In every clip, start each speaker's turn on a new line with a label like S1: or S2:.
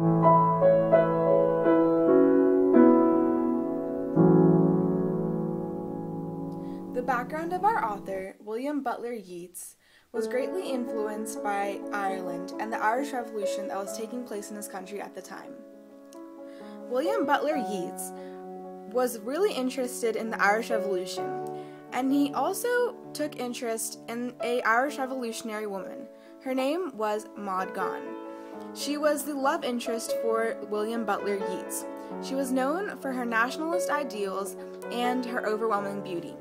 S1: The background of our author, William Butler Yeats, was greatly influenced by Ireland and the Irish Revolution that was taking place in this country at the time. William Butler Yeats was really interested in the Irish Revolution, and he also took interest in an Irish revolutionary woman. Her name was Maud Gonne. She was the love interest for William Butler Yeats. She was known for her nationalist ideals and her overwhelming beauty.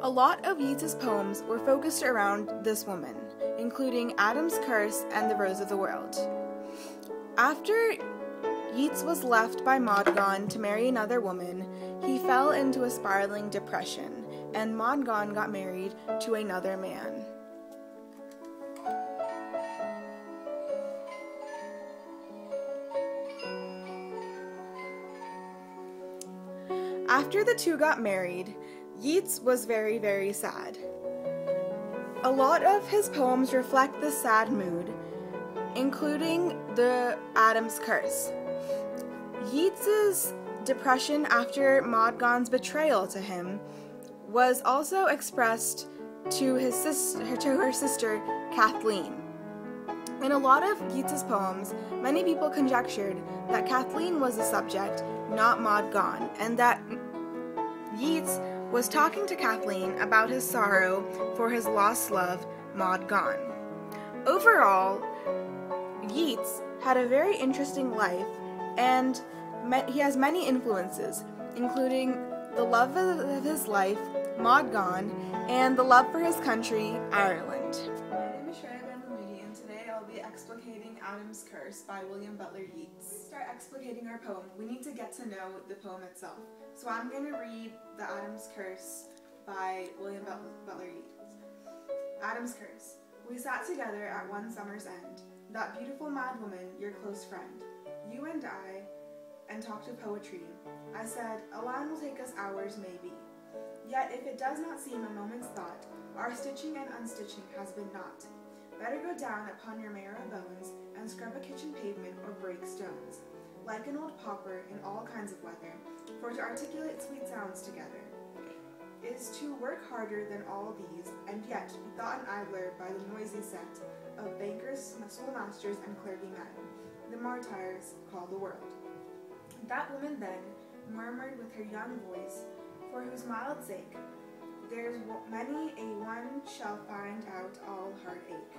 S1: A lot of Yeats's poems were focused around this woman, including Adam's Curse and The Rose of the World. After Yeats was left by Maud Gonne to marry another woman, he fell into a spiraling depression, and Maud Gonne got married to another man. After the two got married, Yeats was very, very sad. A lot of his poems reflect this sad mood, including the Adam's Curse. Yeats's depression after Maud Gonne's betrayal to him was also expressed to her sister Kathleen. In a lot of Yeats's poems, many people conjectured that Kathleen was the subject, not Maud Gonne, and that Yeats was talking to Kathleen about his sorrow for his lost love, Maud Gonne. Overall, Yeats had a very interesting life, and he has many influences, including the love of his life, Maud Gonne, and the love for his country, Ireland. My name is Shreya, and today I'll be explicating Adam's Curse by William Butler Yeats. To start explicating our poem, we need to get to know the poem itself. So I'm going to read the Adam's Curse by William Butler Yeats. Adam's Curse. We sat together at one summer's end, that beautiful mad woman, your close friend, you and I, and talked of poetry. I said, a line will take us hours maybe. Yet if it does not seem a moment's thought, our stitching and unstitching has been naught. Better go down upon your marrow bones and scrub a kitchen pavement or break stones, like an old pauper in all kinds of weather, for to articulate sweet sounds together is to work harder than all these, and yet be thought an idler by the noisy set of bankers, schoolmasters, and clergymen, the martyrs call the world. That woman then murmured with her young voice, for whose mild sake there's many a one shall find out all heartache.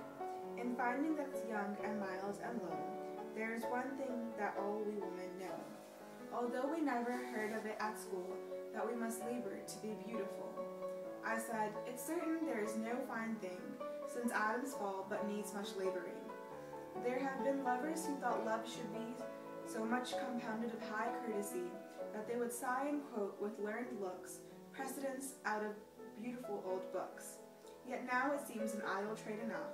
S1: In finding that it's young and mild and low, there's one thing that all we women know. Although we never heard of it at school, that we must labor to be beautiful. I said, it's certain there is no fine thing, since Adam's fall but needs much laboring. There have been lovers who thought love should be so much compounded of high courtesy, that they would sigh and quote with learned looks precedents out of beautiful old books. Yet now it seems an idle trade enough.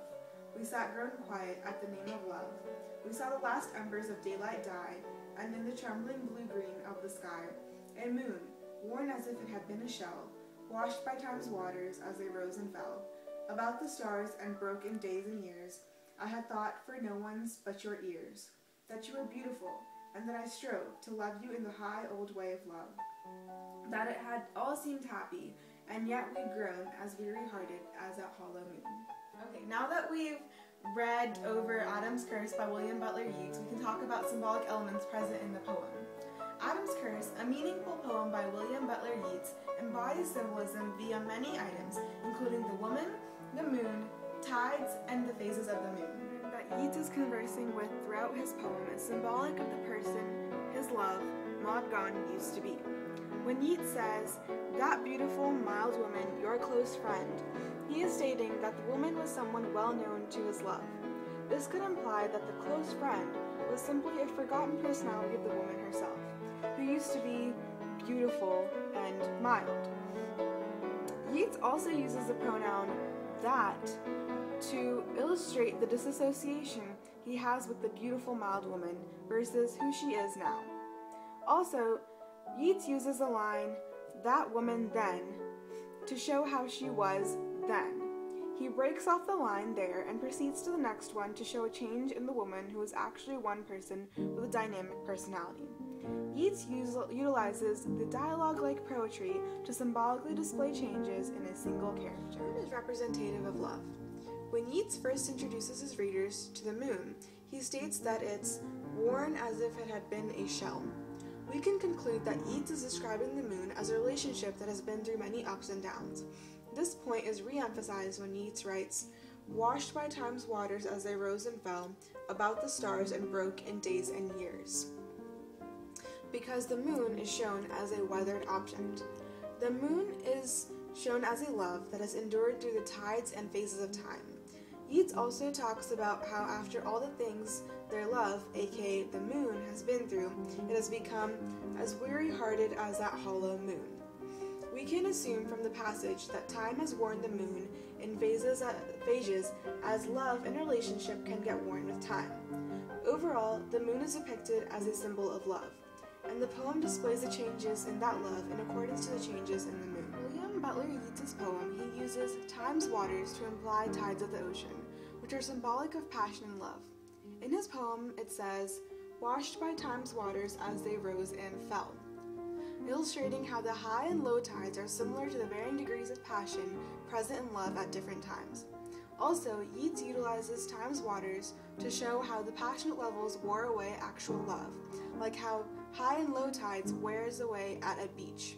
S1: We sat grown quiet at the name of love. We saw the last embers of daylight die, and in the trembling blue-green of the sky, a moon, worn as if it had been a shell, washed by time's waters as they rose and fell. About the stars and broke in days and years, I had thought for no one's but your ears, that you were beautiful, and that I strove to love you in the high old way of love. That it had all seemed happy, and yet we'd grown as weary-hearted as that hollow moon. Okay, now that we've read over Adam's Curse by William Butler Yeats, we can talk about symbolic elements present in the poem. Adam's Curse, a meaningful poem by William Butler Yeats, embodies symbolism via many items, including the woman, the moon, tides, and the phases of the moon. That Yeats is conversing with throughout his poem is symbolic of the person his love, Maud Gonne, used to be. When Yeats says, that beautiful, mild woman, your close friend, he is stating that the woman was someone well known to his love. This could imply that the close friend was simply a forgotten personality of the woman herself, who used to be beautiful and mild. Yeats also uses the pronoun that to illustrate the disassociation he has with the beautiful, mild woman versus who she is now. Also, Yeats uses the line, that woman then, to show how she was then. He breaks off the line there and proceeds to the next one to show a change in the woman who is actually one person with a dynamic personality. Yeats utilizes the dialogue-like poetry to symbolically display changes in a single character. The moon is representative of love. When Yeats first introduces his readers to the moon, he states that it's worn as if it had been a shell. We can conclude that Yeats is describing the moon as a relationship that has been through many ups and downs. This point is re-emphasized when Yeats writes, "Washed by time's waters as they rose and fell, about the stars and broke in days and years," because the moon is shown as a weathered object. The moon is shown as a love that has endured through the tides and phases of time. Yeats also talks about how after all the things their love, aka the moon, has been through, it has become as weary-hearted as that hollow moon. We can assume from the passage that time has worn the moon in phases as love and relationship can get worn with time. Overall, the moon is depicted as a symbol of love, and the poem displays the changes in that love in accordance to the changes in the moon. William Butler Yeats' poem, he uses time's waters to imply tides of the ocean, which are symbolic of passion and love. In his poem, it says, "Washed by time's waters as they rose and fell," illustrating how the high and low tides are similar to the varying degrees of passion present in love at different times. Also, Yeats utilizes time's waters to show how the passionate levels wore away actual love, like how high and low tides wears away at a beach.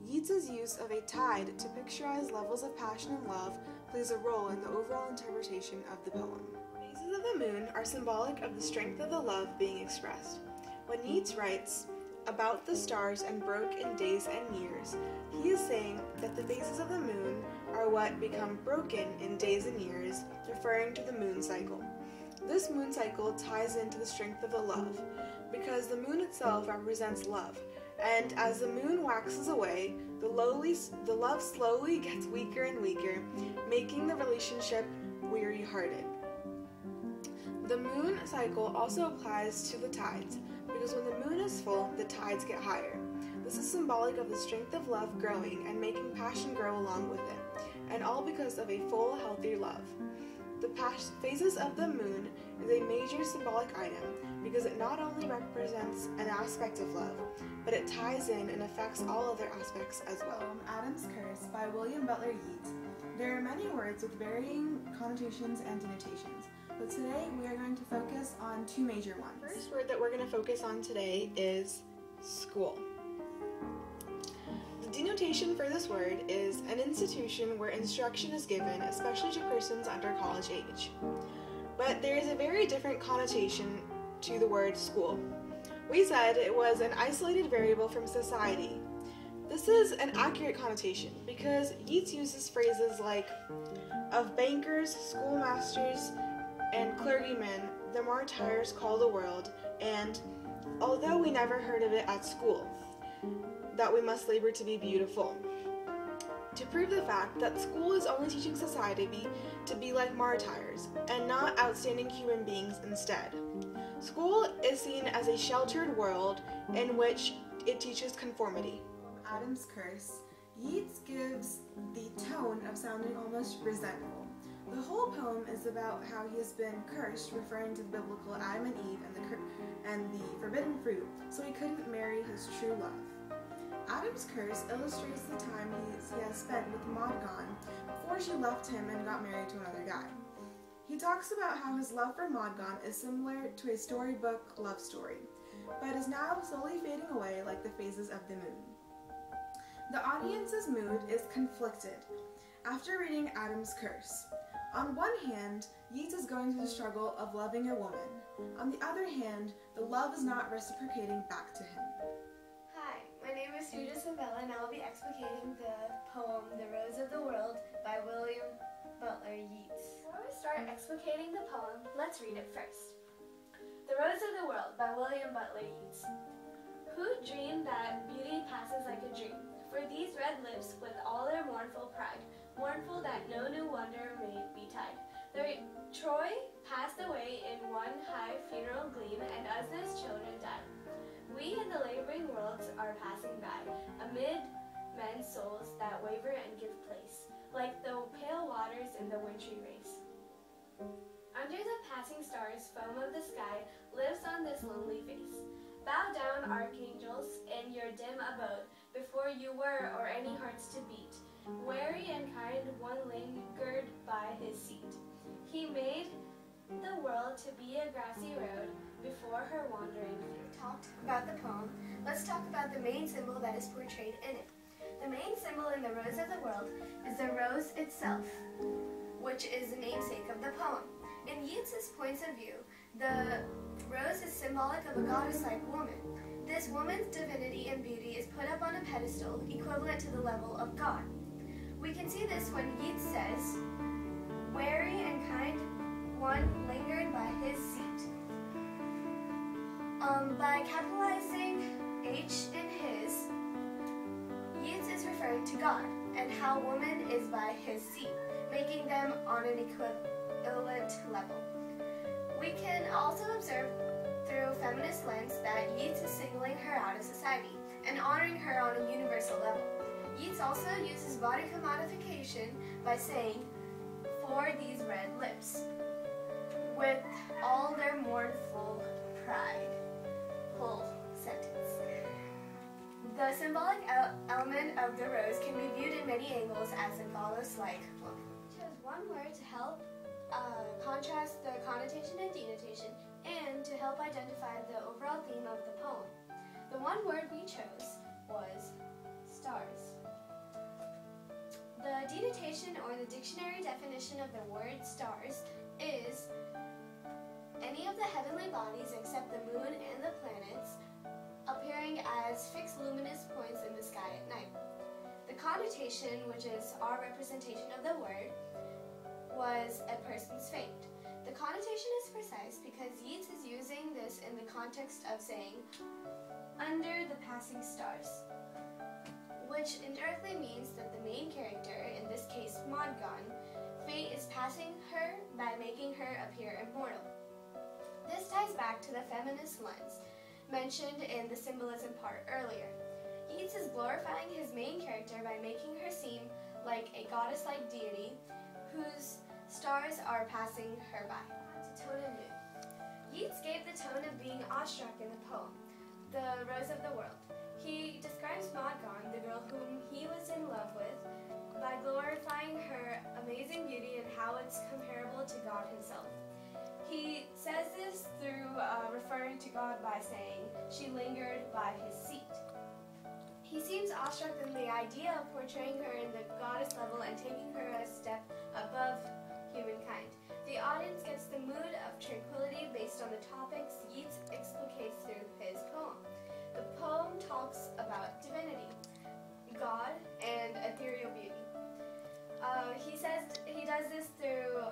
S1: Yeats' use of a tide to picturize levels of passion and love plays a role in the overall interpretation of the poem. Phases of the moon are symbolic of the strength of the love being expressed. When Yeats writes, "About the stars and broke in days and years," he is saying that the phases of the moon are what become broken in days and years, referring to the moon cycle. This moon cycle ties into the strength of the love, because the moon itself represents love, and as the moon waxes away, the love slowly gets weaker and weaker, making the relationship weary-hearted. The moon cycle also applies to the tides, because when the moon is full, the tides get higher. This is symbolic of the strength of love growing and making passion grow along with it, and all because of a full, healthy love. The phases of the moon is a major symbolic item because it not only represents an aspect of love, but it ties in and affects all other aspects as well. Adam's Curse by William Butler Yeats. There are many words with varying connotations and denotations, but today we are going to focus on two major ones. The first word that we're going to focus on today is school. The denotation for this word is an institution where instruction is given, especially to persons under college age. But there is a very different connotation to the word school. We said it was an isolated variable from society. This is an accurate connotation because Yeats uses phrases like, "Of bankers, schoolmasters, and clergymen, the martyrs call the world," and "although we never heard of it at school, that we must labor to be beautiful," to prove the fact that school is only teaching society to be like martyrs and not outstanding human beings instead. School is seen as a sheltered world in which it teaches conformity. Adam's Curse, Yeats gives the tone of sounding almost resentful. The whole poem is about how he has been cursed, referring to the biblical Adam and Eve and the forbidden fruit, so he couldn't marry his true love. Adam's Curse illustrates the time he has spent with Maud Gonne before she left him and got married to another guy. He talks about how his love for Maud Gonne is similar to a storybook love story, but is now slowly fading away like the phases of the moon. The audience's mood is conflicted after reading Adam's Curse. On one hand, Yeats is going through the struggle of loving a woman. On the other hand, the love is not reciprocating back to him.
S2: Hi, my name is Srija Sabbella, and I will be explicating the poem The Rose of the World by William Butler Yeats. Before we start explicating the poem, let's read it first. The Rose of the World by William Butler Yeats. Who dreamed that beauty passes like a dream? For these red lips with all their mournful pride, mournful that no new wonder may betide. Their Troy passed away in one high funeral gleam, and us as children died. We in the laboring worlds are passing by, amid men's souls that waver and give place, like the pale waters in the wintry race. Under the passing stars, foam of the sky lives on this lonely face. Bow down, archangels, in your dim abode, before you were or any hearts to beat. Wary and kind, one lingered by his seat. He made the world to be a grassy road before her wandering feet.
S3: We've talked about the poem. Let's talk about the main symbol that is portrayed in it. The main symbol in the Rose of the World is the rose itself, which is the namesake of the poem. In Yeats' points of view, the rose is symbolic of a goddess-like woman. This woman's divinity and beauty is put up on a pedestal equivalent to the level of God. We can see this when Yeats says, "Wary and kind one lingered by his seat." By capitalizing H in his, Yeats is referring to God and how woman is by his seat, making them on an equivalent level. We can also observe through a feminist lens that Yeats is singling her out of society and honoring her on a universal level. Yeats also uses body commodification by saying, "For these red lips," with all their mournful pride. Whole sentence. The symbolic element of the rose can be viewed in many angles as a goddess-like woman. Chose one word to help contrast the connotation and denotation, and to help identify the overall theme of the poem. The one word we chose was stars. The denotation, or the dictionary definition of the word stars, is any of the heavenly bodies except the moon and the planets appearing as fixed luminous points in the sky at night. The connotation, which is our representation of the word, was a person's fate. The connotation is precise because Yeats is using this in the context of saying, "under the passing stars," which indirectly means that the main character, in this case Maudgon, fate is passing her by making her appear immortal. This ties back to the feminist lens mentioned in the symbolism part earlier. Yeats is glorifying his main character by making her seem like a goddess-like deity whose stars are passing her by. To tone and mood. Yeats gave the tone of being awestruck in the poem, The Rose of the World. He describes Maudgon, the girl whom he was in love with, by glorifying her amazing beauty and how it's comparable to God himself. He says this through referring to God by saying, "She lingered by his seat." He seems awestruck in the idea of portraying her in the goddess level and taking her a step above humankind. The audience gets the mood of tranquility based on the topics Yeats explicates through his poem. The poem talks about divinity, God, and ethereal beauty. He says he does this through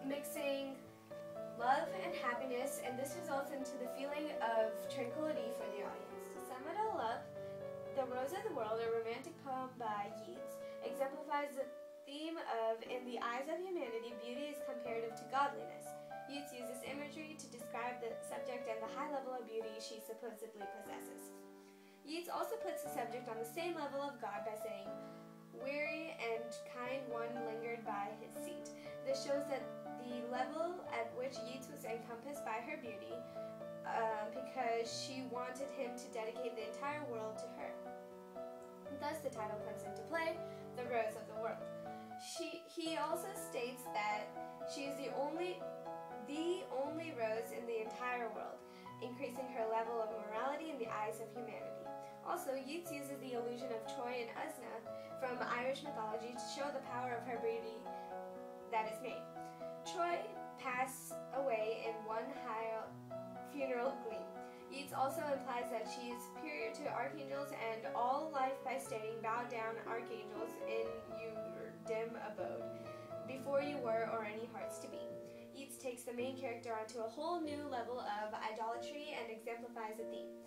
S3: mixing love and happiness, and this results into the feeling of tranquility for the audience. To sum it all up, The Rose of the World, a romantic poem by Yeats, exemplifies the theme of, in the eyes of humanity, beauty is comparative to godliness. Yeats uses imagery to describe the subject and the high level of beauty she supposedly possesses. Yeats also puts the subject on the same level of God by saying, "Weary and kind one lingered by his seat." This shows that the level at which Yeats was encompassed by her beauty, because she wanted him to dedicate the entire world to her. Thus the title comes into play, The Rose of the World. He also states that she is the only rose in the entire world, increasing her level of morality in the eyes of humanity. Also, Yeats uses the illusion of Troy and Usna from Irish mythology to show the power of her beauty that is made. Troy passed away in one high funeral gleam. Yeats also implies that she is superior to archangels and all life by saying, "Bow down, archangels, in your dim abode, before you were or any hearts to be." Yeats takes the main character onto a whole new level of idolatry and exemplifies a theme.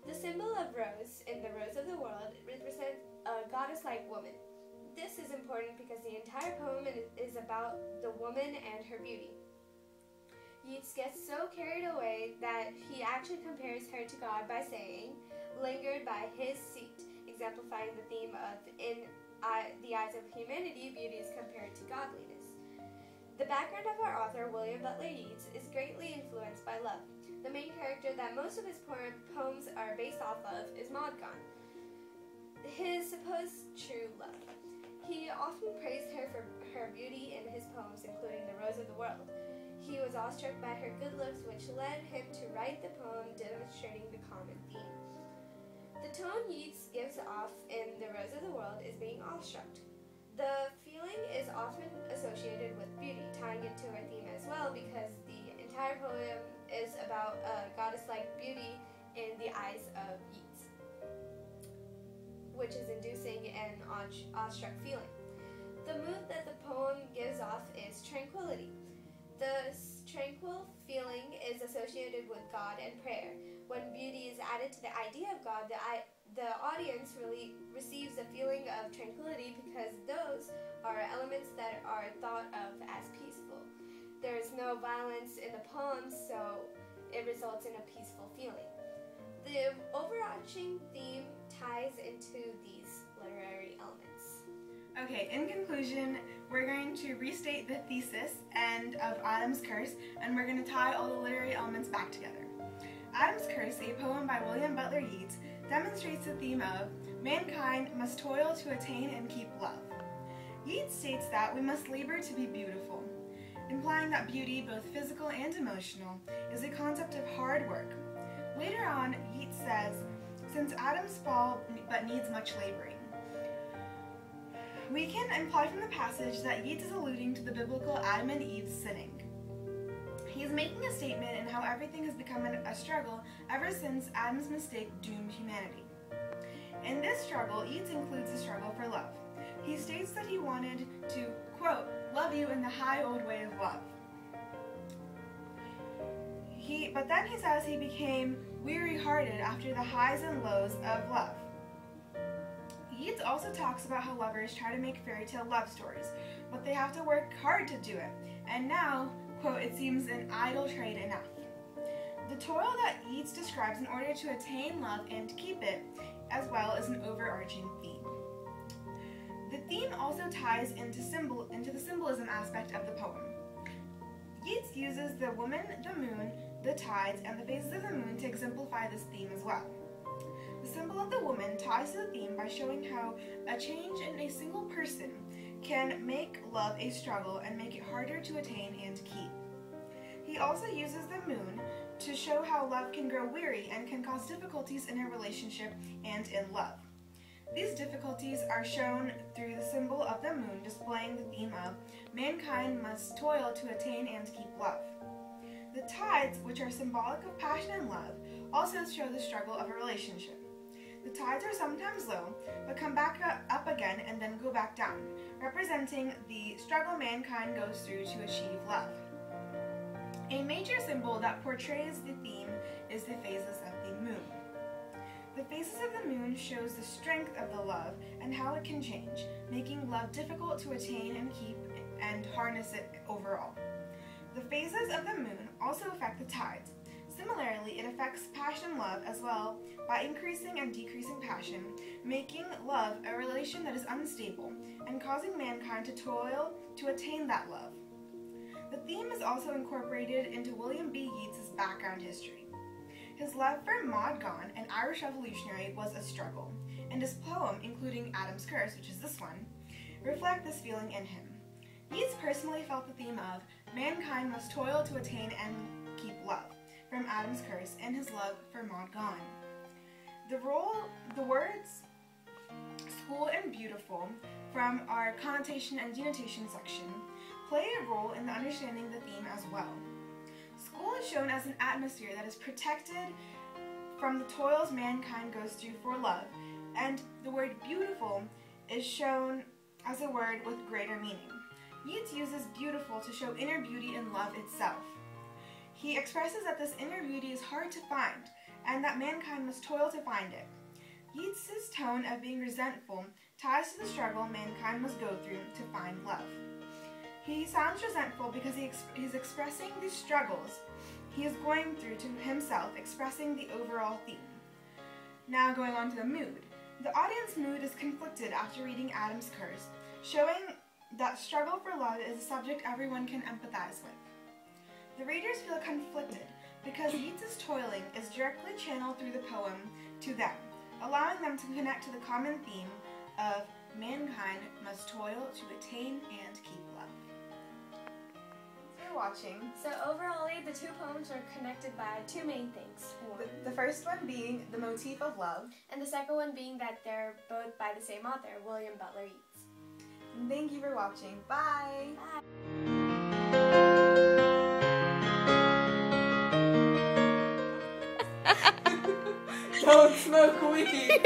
S3: The symbol of rose in The Rose of the World represents a goddess-like woman. This is important because the entire poem is about the woman and her beauty. Yeats gets so carried away that he actually compares her to God by saying, "lingered by his seat," exemplifying the theme of in the eyes of humanity, beauty is compared to godliness. The background of our author, William Butler Yeats, is greatly influenced by love. The main character that most of his poems are based off of is Maud Gonne, his supposed true love. He often praised her for her beauty in his poems, including The Rose of the World. He was awestruck by her good looks, which led him to write the poem demonstrating the common theme. The tone Yeats gives off in The Rose of the World is being awestruck. The feeling is often associated with beauty, tying into her theme as well, because the entire poem is about a goddess-like beauty in the eyes of Yeats, which is inducing an awestruck feeling. The mood that the poem gives off is tranquility. The tranquil feeling is associated with God and prayer. When beauty is added to the idea of God, the audience really receives a feeling of tranquility because those are elements that are thought of as peaceful. There is no violence in the poem, so it results in a peaceful feeling. The overarching theme ties into these literary elements.
S1: Okay, in conclusion, we're going to restate the thesis of Adam's Curse, and we're going to tie all the literary elements back together. Adam's Curse, a poem by William Butler Yeats, demonstrates the theme of mankind must toil to attain and keep love. Yeats states that we must labor to be beautiful, implying that beauty, both physical and emotional, is a concept of hard work. Later on, Yeats says, since Adam's fall but needs much laboring. We can imply from the passage that Yeats is alluding to the biblical Adam and Eve's sinning. He is making a statement in how everything has become a struggle ever since Adam's mistake doomed humanity. In this struggle, Yeats includes the struggle for love. He states that he wanted to, quote, love you in the high old way of love. But then he says he became weary-hearted after the highs and lows of love. Yeats also talks about how lovers try to make fairy tale love stories, but they have to work hard to do it, and now, quote, it seems an idle trade enough. The toil that Yeats describes in order to attain love and keep it, as well, is an overarching theme. The theme also ties into the symbolism aspect of the poem. Yeats uses the woman, the moon, the tides, and the phases of the moon to exemplify this theme as well. The symbol of the woman ties to the theme by showing how a change in a single person can make love a struggle and make it harder to attain and keep. He also uses the moon to show how love can grow weary and can cause difficulties in a relationship and in love. These difficulties are shown through the symbol of the moon displaying the theme of mankind must toil to attain and keep love. The tides, which are symbolic of passion and love, also show the struggle of a relationship. The tides are sometimes low, but come back up again and then go back down, representing the struggle mankind goes through to achieve love. A major symbol that portrays the theme is the phases of the moon. The phases of the moon shows the strength of the love and how it can change, making love difficult to attain and keep and harness it overall. The phases of the moon also affect the tides. Similarly, it affects passion and love as well by increasing and decreasing passion, making love a relation that is unstable and causing mankind to toil to attain that love. The theme is also incorporated into William B. Yeats' background history. His love for Maud Gonne, an Irish revolutionary, was a struggle, and his poem, including Adam's Curse, which is this one, reflect this feeling in him. Yeats personally felt the theme of mankind must toil to attain and keep love from Adam's Curse and his love for Maud Gonne. The words school and beautiful from our connotation and denotation section play a role in the understanding the theme as well. School is shown as an atmosphere that is protected from the toils mankind goes through for love, and the word beautiful is shown as a word with greater meaning. Yeats uses beautiful to show inner beauty in love itself. He expresses that this inner beauty is hard to find, and that mankind must toil to find it. Yeats' tone of being resentful ties to the struggle mankind must go through to find love. He sounds resentful because he's expressing the struggles he is going through to himself, expressing the overall theme. Now going on to the mood. The audience mood is conflicted after reading Adam's Curse, showing that struggle for love is a subject everyone can empathize with. The readers feel conflicted because Yeats' toiling is directly channeled through the poem to them, allowing them to connect to the common theme of mankind must toil to attain and keep love. Thanks for watching.
S2: So overall, the two poems were connected by two main things.
S1: The first one being the motif of love,
S2: And the second one being that they're both by the same author, William Butler Yeats.
S1: and thank you for watching. Bye! Don't smoke weed!